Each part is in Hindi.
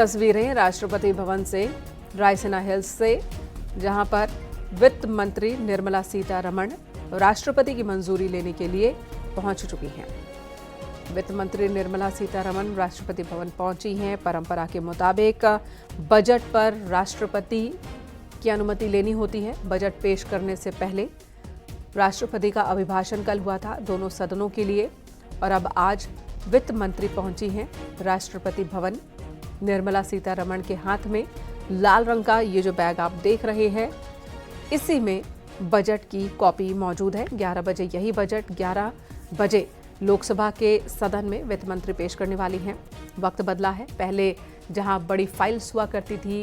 तस्वीरें राष्ट्रपति भवन से, रायसीना हिल्स से, जहां पर वित्त मंत्री निर्मला सीतारमण राष्ट्रपति की मंजूरी लेने के लिए पहुंच चुकी हैं। वित्त मंत्री निर्मला सीतारमण राष्ट्रपति भवन पहुंची हैं। परंपरा के मुताबिक बजट पर राष्ट्रपति की अनुमति लेनी होती है। बजट पेश करने से पहले राष्ट्रपति का अभिभाषण कल हुआ था दोनों सदनों के लिए, और अब आज वित्त मंत्री पहुंची हैं राष्ट्रपति भवन। निर्मला सीतारमण के हाथ में लाल रंग का ये जो बैग आप देख रहे हैं, इसी में बजट की कॉपी मौजूद है। 11 बजे यही बजट 11 बजे लोकसभा के सदन में वित्त मंत्री पेश करने वाली हैं। वक्त बदला है, पहले जहां बड़ी फाइल्स हुआ करती थी,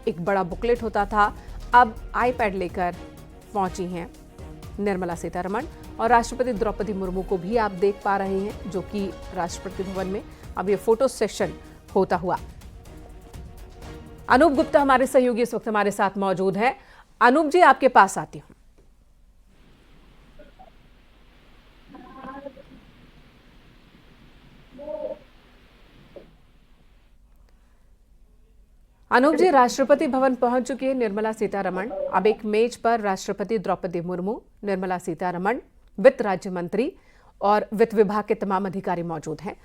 एक बड़ा बुकलेट होता था, अब आईपैड लेकर पहुंची हैं निर्मला सीतारमण। और राष्ट्रपति द्रौपदी मुर्मू को भी आप देख पा रहे हैं, जो कि राष्ट्रपति भवन में अब ये फोटो सेशन होता हुआ। अनूप गुप्ता हमारे सहयोगी इस वक्त हमारे साथ मौजूद हैं। अनूप जी, आपके पास आती हूं। अनूप जी, राष्ट्रपति भवन पहुंच चुकी है निर्मला सीतारमण। अब एक मेज पर राष्ट्रपति द्रौपदी मुर्मू, निर्मला सीतारमण, वित्त राज्य मंत्री और वित्त विभाग के तमाम अधिकारी मौजूद हैं।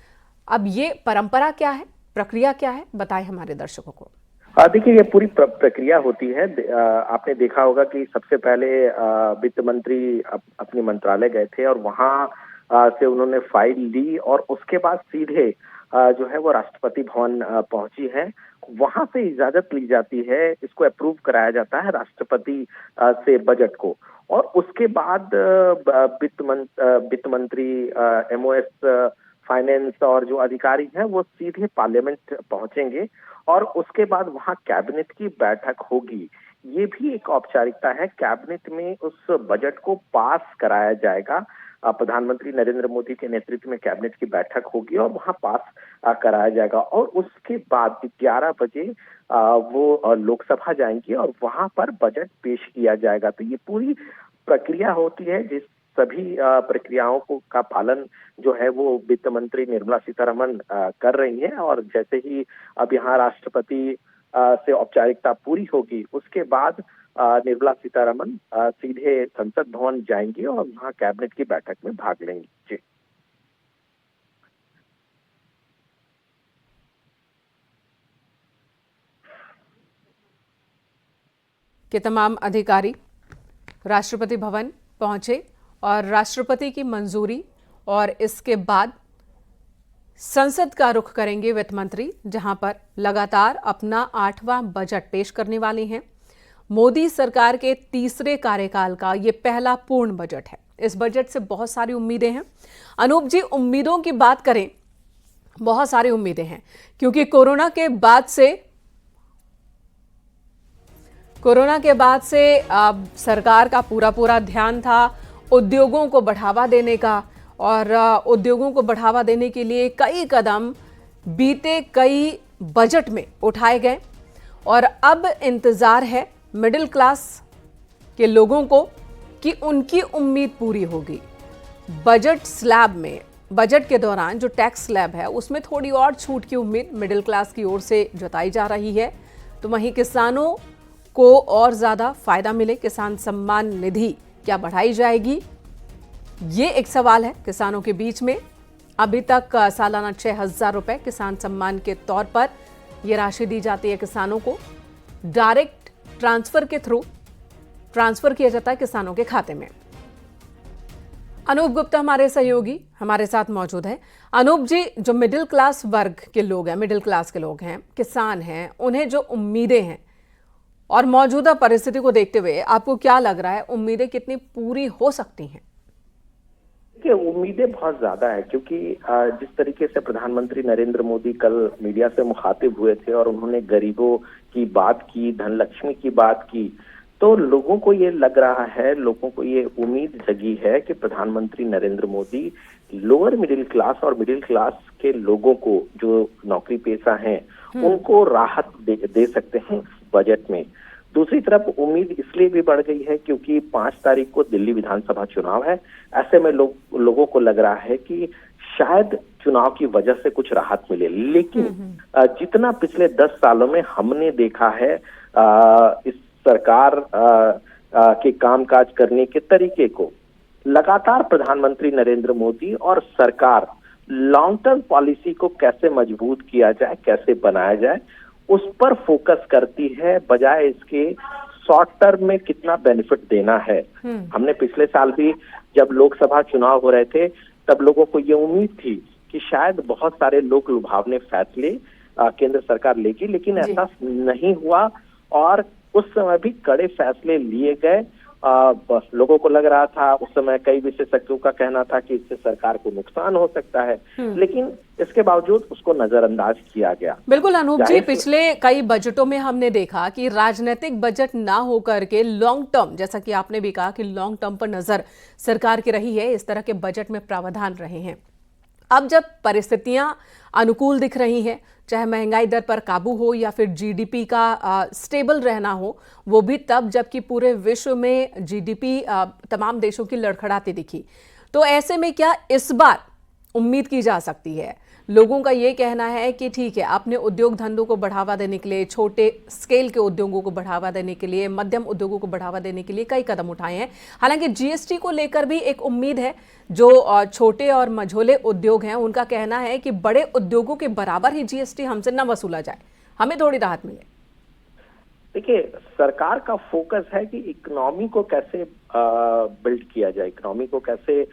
अब ये परंपरा क्या है, प्रक्रिया क्या है, बताएं हमारे दर्शकों को। देखिए, ये पूरी प्रक्रिया होती है। आपने देखा होगा कि सबसे पहले वित्त मंत्री अपने मंत्रालय गए थे और वहां से उन्होंने फाइल ली और उसके बाद सीधे जो है वो राष्ट्रपति भवन पहुंची है। वहां से इजाजत ली जाती है, इसको अप्रूव कराया जाता है राष्ट्रपति से बजट को, और उसके बाद वित्त मंत्री, MOS, फाइनेंस और जो अधिकारी हैं वो सीधे पार्लियामेंट पहुंचेंगे और उसके बाद वहां कैबिनेट की बैठक होगी। ये भी एक औपचारिकता है। कैबिनेट में उस बजट को पास कराया जाएगा। प्रधानमंत्री नरेंद्र मोदी के नेतृत्व में कैबिनेट की बैठक होगी और वहां पास कराया जाएगा, और उसके बाद 11 बजे वो लोकसभा जाएंगी और वहां पर बजट पेश किया जाएगा। तो ये पूरी प्रक्रिया होती है, जिस सभी प्रक्रियाओं का पालन जो है वो वित्त मंत्री निर्मला सीतारमण कर रही हैं। और जैसे ही अब यहाँ राष्ट्रपति से औपचारिकता पूरी होगी, उसके बाद निर्मला सीतारमण सीधे संसद भवन जाएंगी और वहाँ कैबिनेट की बैठक में भाग लेंगी। जी, के तमाम अधिकारी राष्ट्रपति भवन पहुंचे और राष्ट्रपति की मंजूरी और इसके बाद संसद का रुख करेंगे वित्त मंत्री, जहां पर लगातार अपना 8वां बजट पेश करने वाले हैं। मोदी सरकार के तीसरे कार्यकाल का ये पहला पूर्ण बजट है। इस बजट से बहुत सारी उम्मीदें हैं। अनूप जी, उम्मीदों की बात करें, बहुत सारी उम्मीदें हैं, क्योंकि कोरोना के बाद से सरकार का पूरा ध्यान था उद्योगों को बढ़ावा देने का, और उद्योगों को बढ़ावा देने के लिए कई कदम बीते कई बजट में उठाए गए, और अब इंतजार है मिडिल क्लास के लोगों को कि उनकी उम्मीद पूरी होगी। बजट के दौरान जो टैक्स स्लैब है उसमें थोड़ी और छूट की उम्मीद मिडिल क्लास की ओर से जताई जा रही है। तो वहीं किसानों को और ज्यादा फायदा मिले, किसान सम्मान निधि क्या बढ़ाई जाएगी, ये एक सवाल है किसानों के बीच में। अभी तक सालाना 6,000 रुपए किसान सम्मान के तौर पर यह राशि दी जाती है किसानों को। डायरेक्ट ट्रांसफर के थ्रू ट्रांसफर किया जाता है किसानों के खाते में। अनूप गुप्ता हमारे सहयोगी हमारे साथ मौजूद है। अनूप जी, जो मिडिल क्लास वर्ग के लोग हैं, मिडिल क्लास के लोग हैं, किसान हैं, उन्हें जो उम्मीदें हैं और मौजूदा परिस्थिति को देखते हुए आपको क्या लग रहा है, उम्मीदें कितनी पूरी हो सकती हैं? देखिए, उम्मीदें बहुत ज्यादा है, क्योंकि जिस तरीके से प्रधानमंत्री नरेंद्र मोदी कल मीडिया से मुखातिब हुए थे और उन्होंने गरीबों की बात की, धनलक्ष्मी की बात की, तो लोगों को ये लग रहा है, लोगों को ये उम्मीद जगी है कि प्रधानमंत्री Narendra Modi lower middle class और मिडिल क्लास के लोगों को, जो नौकरी पेशा हैं, उनको राहत दे सकते हैं बजट में। दूसरी तरफ उम्मीद इसलिए भी बढ़ गई है क्योंकि 5 तारीख को दिल्ली विधानसभा चुनाव है। ऐसे में लोगों को लग रहा है कि शायद चुनाव की वजह से कुछ राहत मिले, लेकिन जितना पिछले 10 सालों में हमने देखा है इस सरकार के कामकाज करने के तरीके को, लगातार प्रधानमंत्री नरेंद्र मोदी और सरकार लॉन्ग टर्म पॉलिसी को कैसे मजबूत किया जाए, कैसे बनाया जाए, उस पर फोकस करती है, बजाय इसके शॉर्ट टर्म में कितना बेनिफिट देना है। हमने पिछले साल भी जब लोकसभा चुनाव हो रहे थे तब लोगों को ये उम्मीद थी कि शायद बहुत सारे लोक लुभावने फैसले केंद्र सरकार लेगी, लेकिन ऐसा नहीं हुआ और उस समय भी कड़े फैसले लिए गए। लोगों को लग रहा था, उस समय कई विशेषज्ञों का कहना था कि इससे सरकार को नुकसान हो सकता है, लेकिन इसके बावजूद उसको नजरअंदाज किया गया। बिल्कुल अनूप जी, पिछले कई बजटों में हमने देखा कि राजनीतिक बजट ना होकर के लॉन्ग टर्म, जैसा कि आपने भी कहा कि लॉन्ग टर्म पर नजर सरकार की रही है, इस तरह के बजट में प्रावधान रहे हैं। अब जब परिस्थितियां अनुकूल दिख रही हैं, चाहे महंगाई दर पर काबू हो या फिर जीडीपी का स्टेबल रहना हो, वो भी तब जबकि पूरे विश्व में जीडीपी तमाम देशों की लड़खड़ाती दिखी, तो ऐसे में क्या इस बार उम्मीद की जा सकती है? लोगों का ये कहना है कि ठीक है, आपने उद्योग धंधों को बढ़ावा देने के लिए, छोटे स्केल के उद्योगों को बढ़ावा देने के लिए, मध्यम उद्योगों को बढ़ावा देने के लिए कई कदम उठाए हैं। हालांकि जीएसटी को लेकर भी एक उम्मीद है। जो छोटे और मझोले उद्योग हैं उनका कहना है कि बड़े उद्योगों के बराबर ही जीएसटी हमसे न वसूला जाए, हमें थोड़ी राहत मिले। देखिए, सरकार का फोकस है कि इकोनॉमी को कैसे बिल्ड किया जाए, इकोनॉमी को कैसे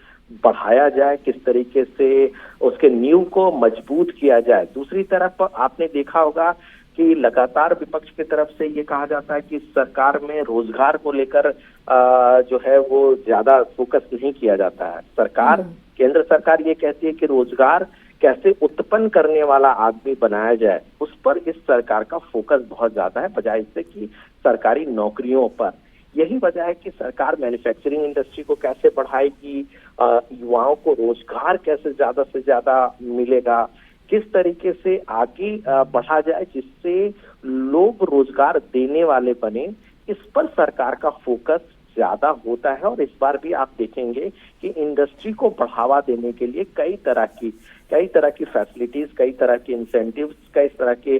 बढ़ाया जाए, किस तरीके से उसके नींव को मजबूत किया जाए। दूसरी तरफ आपने देखा होगा कि लगातार विपक्ष की तरफ से ये कहा जाता है कि सरकार में रोजगार को लेकर जो है वो ज्यादा फोकस नहीं किया जाता है। केंद्र सरकार ये कहती है कि रोजगार कैसे उत्पन्न करने वाला आदमी बनाया जाए, उस पर इस सरकार का फोकस बहुत ज्यादा है, बजाय इससे कि सरकारी नौकरियों पर। यही वजह है कि सरकार मैन्युफैक्चरिंग इंडस्ट्री को कैसे बढ़ाएगी, युवाओं को रोजगार कैसे ज्यादा से ज्यादा मिलेगा, किस तरीके से आगे बढ़ा जाए जिससे लोग रोजगार देने वाले बने, इस पर सरकार का फोकस ज्यादा होता है। और इस बार भी आप देखेंगे कि इंडस्ट्री को बढ़ावा देने के लिए कई तरह की फैसिलिटीज, कई तरह के इंसेंटिव्स, कई तरह के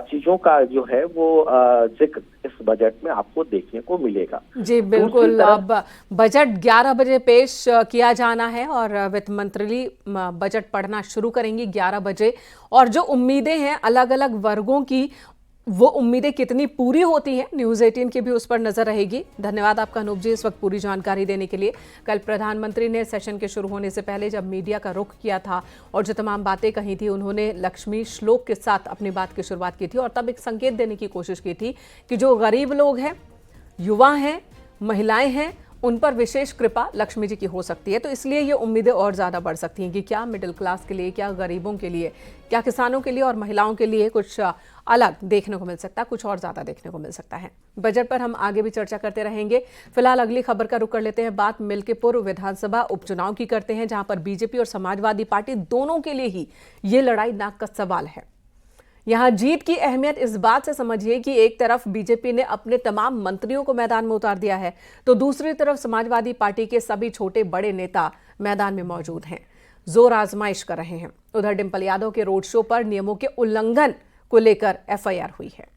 चीजों का जो है वो जिक्र इस बजट में आपको देखने को मिलेगा। जी बिल्कुल। अब बजट 11 बजे पेश किया जाना है और वित्त मंत्री बजट पढ़ना शुरू करेंगी 11 बजे, और जो उम्मीदें हैं अलग अलग वर्गों की, वो उम्मीदें कितनी पूरी होती हैं, न्यूज़ 18 की भी उस पर नजर रहेगी। धन्यवाद आपका अनूप जी, इस वक्त पूरी जानकारी देने के लिए। कल प्रधानमंत्री ने सेशन के शुरू होने से पहले जब मीडिया का रुख किया था और जो तमाम बातें कही थी, उन्होंने लक्ष्मी श्लोक के साथ अपनी बात की शुरुआत की थी और तब एक संकेत देने की कोशिश की थी कि जो गरीब लोग हैं, युवा हैं, महिलाएं हैं, उन पर विशेष कृपा लक्ष्मी जी की हो सकती है। तो इसलिए ये उम्मीदें और ज़्यादा बढ़ सकती हैं कि क्या मिडिल क्लास के लिए, क्या गरीबों के लिए, क्या किसानों के लिए और महिलाओं के लिए कुछ अलग देखने को मिल सकता है, कुछ और ज़्यादा देखने को मिल सकता है। बजट पर हम आगे भी चर्चा करते रहेंगे। फिलहाल अगली खबर का रुख कर लेते हैं। बात मिल्कीपुर विधानसभा उपचुनाव की करते हैं, जहां पर बीजेपी और समाजवादी पार्टी दोनों के लिए ही ये लड़ाई नाक का सवाल है। यहां जीत की अहमियत इस बात से समझिए कि एक तरफ बीजेपी ने अपने तमाम मंत्रियों को मैदान में उतार दिया है, तो दूसरी तरफ समाजवादी पार्टी के सभी छोटे बड़े नेता मैदान में मौजूद हैं, जोर आजमाइश कर रहे हैं। उधर डिंपल यादव के रोड शो पर नियमों के उल्लंघन को लेकर एफआईआर हुई है।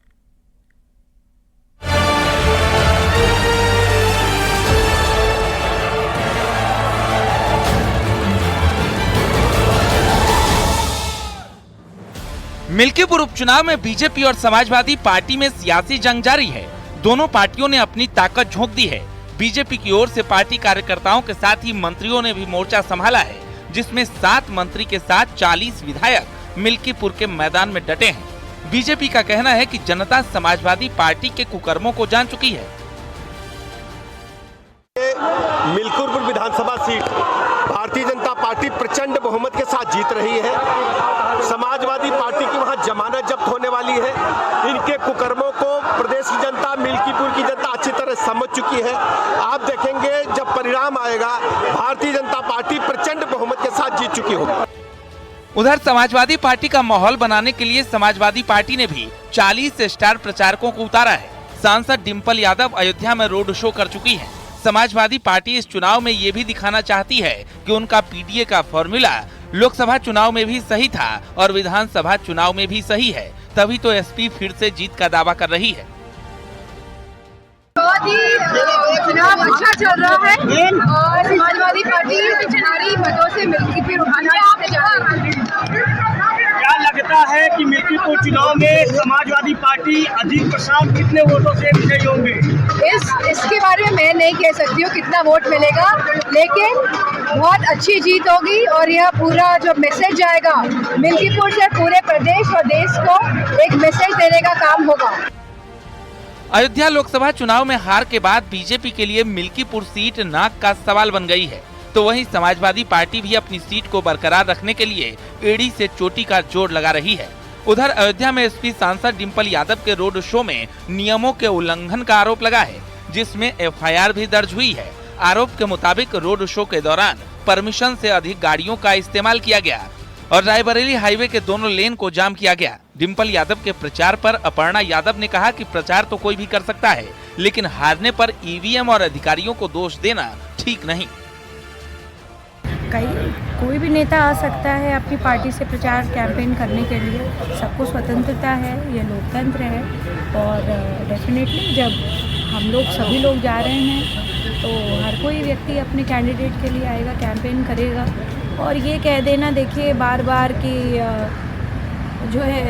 मिल्कीपुर उपचुनाव में बीजेपी और समाजवादी पार्टी में सियासी जंग जारी है। दोनों पार्टियों ने अपनी ताकत झोंक दी है। बीजेपी की ओर से पार्टी कार्यकर्ताओं के साथ ही मंत्रियों ने भी मोर्चा संभाला है, जिसमें 7 मंत्री के साथ 40 विधायक मिल्कीपुर के मैदान में डटे हैं। बीजेपी का कहना है कि जनता समाजवादी पार्टी के कुकर्मों को जान चुकी है। मिल्कीपुर विधानसभा सीट भारतीय जनता पार्टी प्रचंड बहुमत के साथ जीत रही है। समाजवादी पार्टी की वहां जमानत जब्त होने वाली है। इनके कुकर्मों को प्रदेश की जनता, मिल्कीपुर की जनता अच्छी तरह समझ चुकी है। आप देखेंगे जब परिणाम आएगा, भारतीय जनता पार्टी प्रचंड बहुमत के साथ जीत चुकी होगी। उधर समाजवादी पार्टी का माहौल बनाने के लिए समाजवादी पार्टी ने भी 40 स्टार प्रचारकों को उतारा है। सांसद डिंपल यादव अयोध्या में रोड शो कर चुकी है। समाजवादी पार्टी इस चुनाव में ये भी दिखाना चाहती है कि उनका पीडीए का फॉर्मूला लोकसभा चुनाव में भी सही था और विधानसभा चुनाव में भी सही है, तभी तो एसपी फिर से जीत का दावा कर रही है। बहुत ही चुनाव अच्छा चल रहा है और समाजवादी पार्टी भारी मतों से मिल्कीपुर क्या लगता है कि मिल्कीपुर चुनाव में समाजवादी पार्टी अजीत प्रसाद कितने वोटों से विजयी होंगे? इसके बारे में मैं नहीं कह सकती हूँ कितना वोट मिलेगा, लेकिन बहुत अच्छी जीत होगी और यह पूरा जो मैसेज जाएगा मिल्कीपुर से पूरे प्रदेश और देश को एक मैसेज देने का काम होगा। अयोध्या लोकसभा चुनाव में हार के बाद बीजेपी के लिए मिल्कीपुर सीट नाक का सवाल बन गई है, तो वहीं समाजवादी पार्टी भी अपनी सीट को बरकरार रखने के लिए एड़ी से चोटी का जोर लगा रही है। उधर अयोध्या में एसपी सांसद डिम्पल यादव के रोड शो में नियमों के उल्लंघन का आरोप लगा है, जिसमें एफआईआर भी दर्ज हुई है। आरोप के मुताबिक रोड शो के दौरान परमिशन से अधिक गाड़ियों का इस्तेमाल किया गया और रायबरेली हाईवे के दोनों लेन को जाम किया गया। डिम्पल यादव के प्रचार पर अपर्णा यादव ने कहा कि प्रचार तो कोई भी कर सकता है, लेकिन हारने पर ईवीएम और अधिकारियों को दोष देना ठीक नहीं। कोई भी नेता आ सकता है अपनी पार्टी से प्रचार कैंपेन करने के लिए, सबको स्वतंत्रता है, ये लोकतंत्र है और डेफिनेटली जब हम लोग सभी लोग जा रहे हैं तो हर कोई व्यक्ति अपने कैंडिडेट के लिए आएगा, कैंपेन करेगा। और ये कह देना देखिए बार बार कि जो है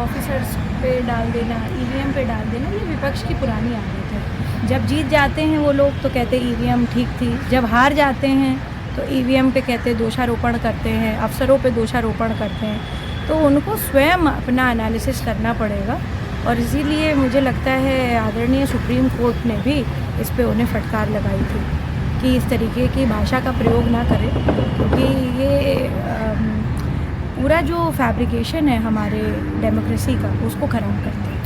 ऑफिसर्स पे डाल देना, ईवीएम पे डाल देना, ये विपक्ष की पुरानी आदत है। जब जीत जाते हैं वो लोग तो कहते ईवीएम ठीक थी, जब हार जाते हैं तो ईवीएम पे कहते दोषारोपण करते हैं, अफसरों पे दोषारोपण करते हैं। तो उनको स्वयं अपना एनालिसिस करना पड़ेगा और इसीलिए मुझे लगता है आदरणीय सुप्रीम कोर्ट ने भी इस पे उन्हें फटकार लगाई थी कि इस तरीके की भाषा का प्रयोग ना करें, क्योंकि ये पूरा जो फैब्रिकेशन है हमारे डेमोक्रेसी का उसको खराब करते हैं।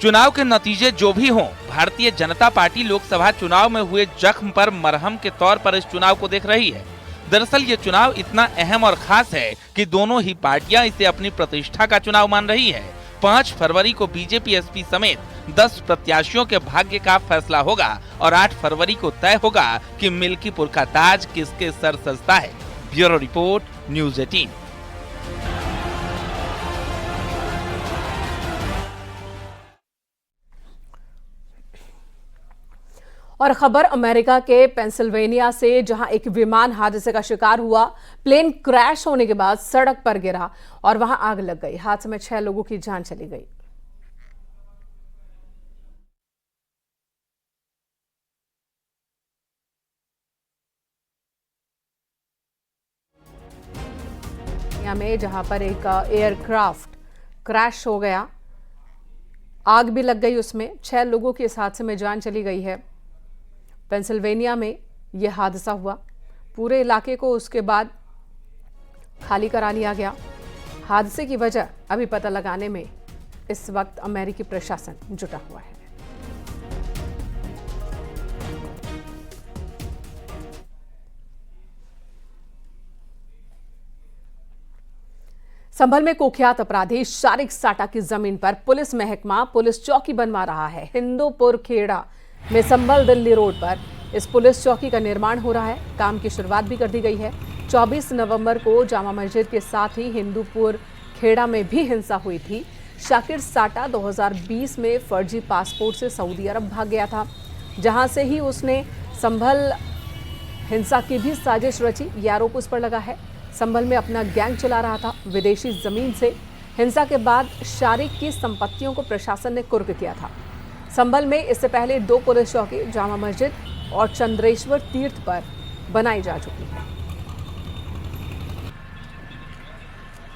चुनाव के नतीजे जो भी हों, भारतीय जनता पार्टी लोकसभा चुनाव में हुए जख्म पर मरहम के तौर पर इस चुनाव को देख रही है। दरअसल ये चुनाव इतना अहम और खास है कि दोनों ही पार्टियां इसे अपनी प्रतिष्ठा का चुनाव मान रही है। 5 फरवरी को बीजेपी एसपी समेत 10 प्रत्याशियों के भाग्य का फैसला होगा और 8 फरवरी को तय होगा कि मिल्कीपुर का ताज किसके सर सजता है। Bureau report, news 18। और खबर अमेरिका के पेंसिल्वेनिया से, जहां एक विमान हादसे का शिकार हुआ। प्लेन क्रैश होने के बाद सड़क पर गिरा और वहां आग लग गई। हादसे में 6 लोगों की जान चली गई। में जहां पर एक एयरक्राफ्ट क्रैश हो गया, आग भी लग गई उसमें। 6 लोगों की इस हादसे में जान चली गई है। पेंसिल्वेनिया में यह हादसा हुआ। पूरे इलाके को उसके बाद खाली करा लिया गया। हादसे की वजह अभी पता लगाने में इस वक्त अमेरिकी प्रशासन जुटा हुआ है। संभल में कुख्यात अपराधी शारिक साटा की जमीन पर पुलिस महकमा पुलिस चौकी बनवा रहा है। हिंदूपुर खेड़ा में संभल दिल्ली रोड पर इस पुलिस चौकी का निर्माण हो रहा है। काम की शुरुआत भी कर दी गई है। 24 नवंबर को जामा मस्जिद के साथ ही हिंदूपुर खेड़ा में भी हिंसा हुई थी। शाकिर साटा 2020 में फर्जी पासपोर्ट से सऊदी अरब भाग गया था, जहां से ही उसने संभल हिंसा की भी साजिश रची। ये आरोप उस पर लगा है। संभल में अपना गैंग चला रहा था विदेशी जमीन से। हिंसा के बाद शारिक की संपत्तियों को प्रशासन ने कुर्क किया था। संभल में इससे पहले 2 पुलिस चौकी जामा मस्जिद और चंद्रेश्वर तीर्थ पर बनाई जा चुकी है।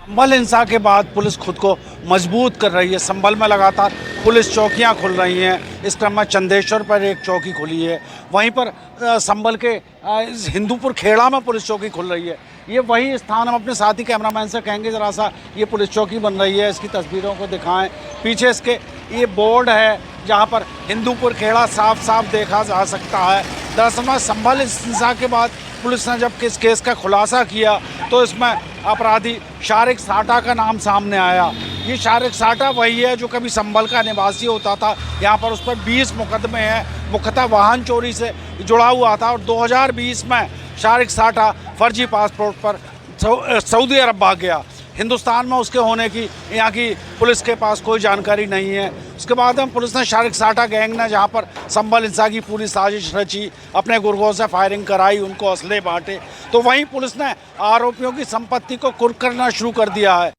संभल हिंसा के बाद पुलिस खुद को मजबूत कर रही है। संभल में लगातार पुलिस चौकियां खुल रही हैं। इस क्रम में चंदेश्वर पर एक चौकी खुली है। वहीं पर संभल के हिंदूपुर खेड़ा में पुलिस चौकी खुल रही है। ये वही स्थान, हम अपने साथी कैमरामैन से कहेंगे ज़रा सा ये पुलिस चौकी बन रही है, इसकी तस्वीरों को दिखाएं। पीछे इसके ये बोर्ड है जहाँ पर हिंदूपुर खेड़ा साफ साफ देखा जा सकता है। दरअसल में संभल हिंसा के बाद पुलिस ने जब इस केस का खुलासा किया तो इसमें अपराधी शारिक साटा का नाम सामने आया। ये शारिक साटा वही है जो कभी संभल का निवासी होता था। यहाँ पर उस पर 20 मुकदमे हैं। मुख्यतः वाहन चोरी से जुड़ा हुआ था और 2020 में शारिक साटा फर्जी पासपोर्ट पर सऊदी अरब भाग गया। हिंदुस्तान में उसके होने की यहाँ की पुलिस के पास कोई जानकारी नहीं है। उसके बाद में पुलिस ने शारिक साठा गैंग ने जहाँ पर संभल हिंसा की पूरी साजिश रची, अपने गुर्गों से फायरिंग कराई, उनको असले बांटे, तो वहीं पुलिस ने आरोपियों की संपत्ति को कुर्क करना शुरू कर दिया है।